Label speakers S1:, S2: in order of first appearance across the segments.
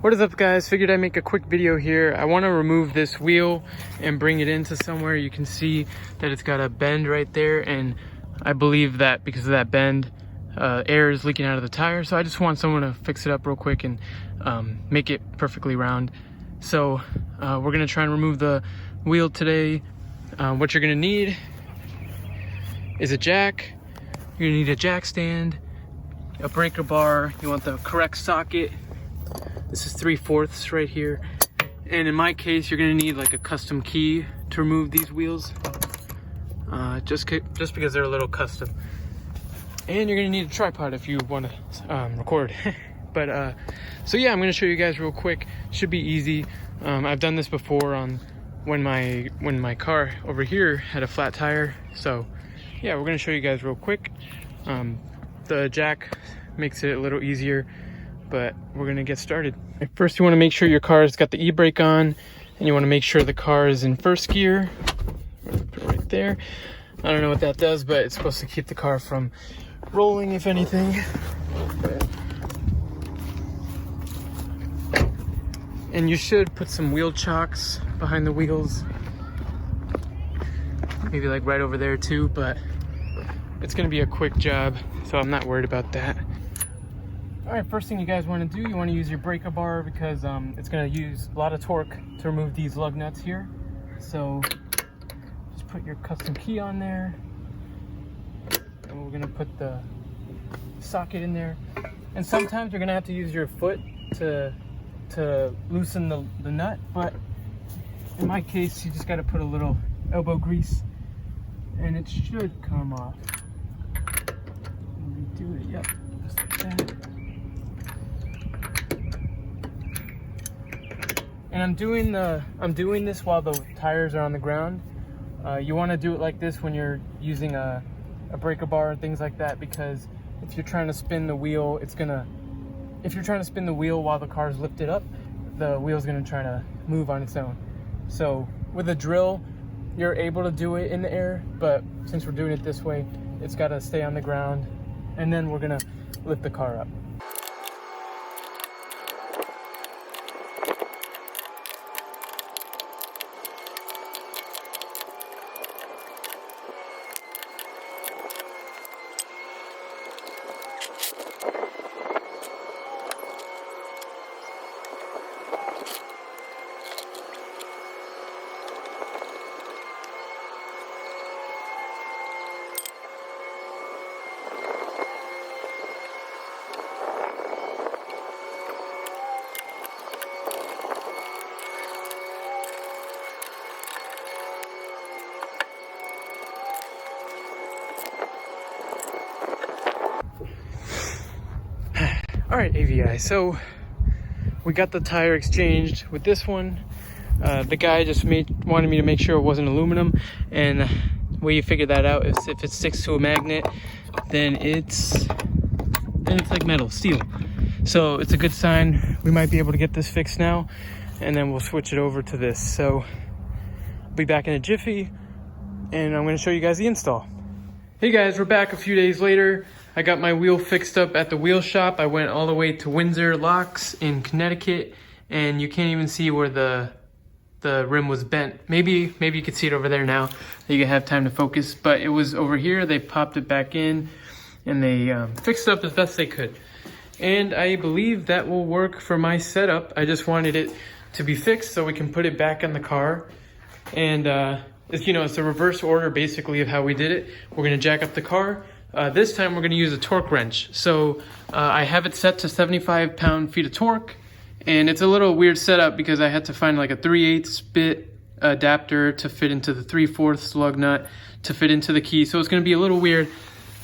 S1: What is up, guys? Figured I'd make a quick video here. I want to remove this wheel and bring it into somewhere. You can see that it's got a bend right there, and I believe that because of that bend, air is leaking out of the tire. So I just want someone to fix it up real quick and make it perfectly round. So we're gonna try and remove the wheel today. What you're gonna need is a jack. You're gonna need a jack stand, a breaker bar. You want the correct socket. This is 3/4 right here. And in my case, you're gonna need like a custom key to remove these wheels. Just because they're a little custom. And you're gonna need a tripod if you wanna record. But so yeah, I'm gonna show you guys real quick. Should be easy. I've done this before on when my car over here had a flat tire. So yeah, we're gonna show you guys real quick. The jack makes it a little easier, but we're gonna get started. First, you wanna make sure your car's got the e-brake on, and you wanna make sure the car is in first gear. Put it right there. I don't know what that does, but it's supposed to keep the car from rolling, if anything. And you should put some wheel chocks behind the wheels. Maybe like right over there too, but it's gonna be a quick job, so I'm not worried about that. All right, first thing you guys wanna do, you wanna use your breaker bar because it's gonna use a lot of torque to remove these lug nuts here. So just put your custom key on there. And we're gonna put the socket in there. And sometimes you're gonna have to use your foot to loosen the nut, but in my case, you just gotta put a little elbow grease and it should come off. Redo it, yep, just like that. And I'm doing this while the tires are on the ground. You want to do it like this when you're using a breaker bar and things like that, because if you're trying to spin the wheel, if you're trying to spin the wheel while the car's lifted up, the wheel's gonna try to move on its own. So with a drill, you're able to do it in the air, but since we're doing it this way, it's gotta stay on the ground, and then we're gonna lift the car up. All right, AVI, so we got the tire exchanged with this one. The guy just wanted me to make sure it wasn't aluminum, and the way you figure that out is if it sticks to a magnet, then it's like metal, steel. So it's a good sign. We might be able to get this fixed now, and then we'll switch it over to this. So I'll be back in a jiffy, and I'm gonna show you guys the install. Hey guys, we're back a few days later. I got my wheel fixed up at the wheel shop. I went all the way to Windsor Locks in Connecticut, and you can't even see where the rim was bent. Maybe you could see it over there now that you have time to focus, but it was over here. They popped it back in, and they fixed it up as best they could. And I believe that will work for my setup. I just wanted it to be fixed so we can put it back in the car. And it's a reverse order basically of how we did it. We're gonna jack up the car. This time we're gonna use a torque wrench. So I have it set to 75 pound-feet of torque, and it's a little weird setup because I had to find like a 3/8 bit adapter to fit into the 3/4 lug nut to fit into the key. So it's gonna be a little weird,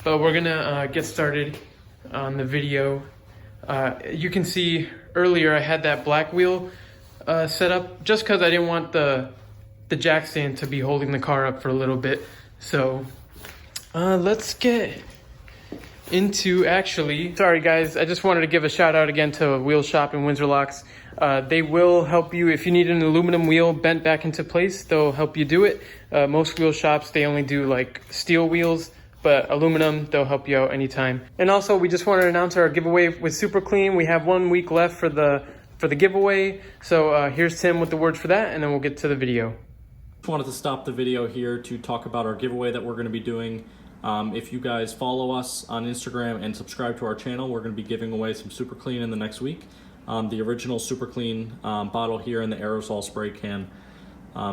S1: but we're gonna get started on the video. You can see earlier I had that black wheel set up just because I didn't want the jack stand to be holding the car up for a little bit. So let's get into sorry guys, I just wanted to give a shout out again to Wheel Shop and Windsor Locks. They will help you if you need an aluminum wheel bent back into place. They'll help you do it. Most wheel shops, they only do like steel wheels, but aluminum, they'll help you out anytime. And also, we just want to announce our giveaway with Super Clean. We have 1 week left for the for the giveaway. So here's Tim with the words for that, and then we'll get to the video.
S2: Just wanted to stop the video here to talk about our giveaway that we're going to be doing. If you guys follow us on Instagram and subscribe to our channel, we're going to be giving away some Super Clean in the next week. The original Super Clean bottle here and the aerosol spray can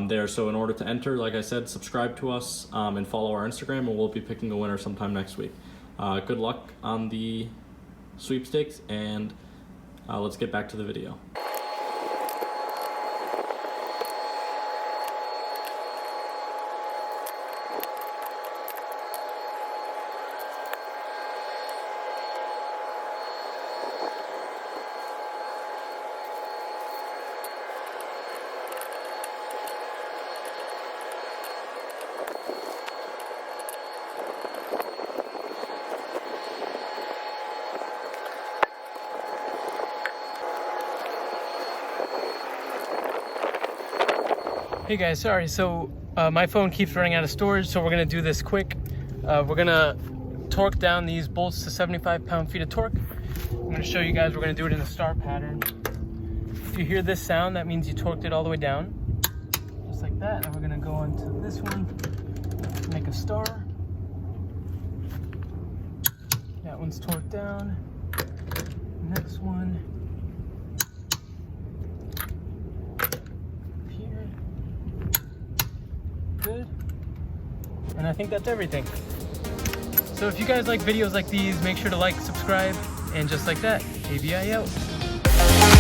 S2: there. So in order to enter, like I said, subscribe to us and follow our Instagram, and we'll be picking a winner sometime next week. Good luck on the sweepstakes, and let's get back to the video.
S1: Hey guys, sorry, so my phone keeps running out of storage, so we're gonna do this quick. We're gonna torque down these bolts to 75 pound-feet of torque. I'm gonna show you guys, we're gonna do it in a star pattern. If you hear this sound, that means you torqued it all the way down, just like that. And we're gonna go on to this one, make a star. That one's torqued down. Next one. Good. And I think that's everything. So if you guys like videos like these, make sure to like, subscribe, and just like that, AVI out.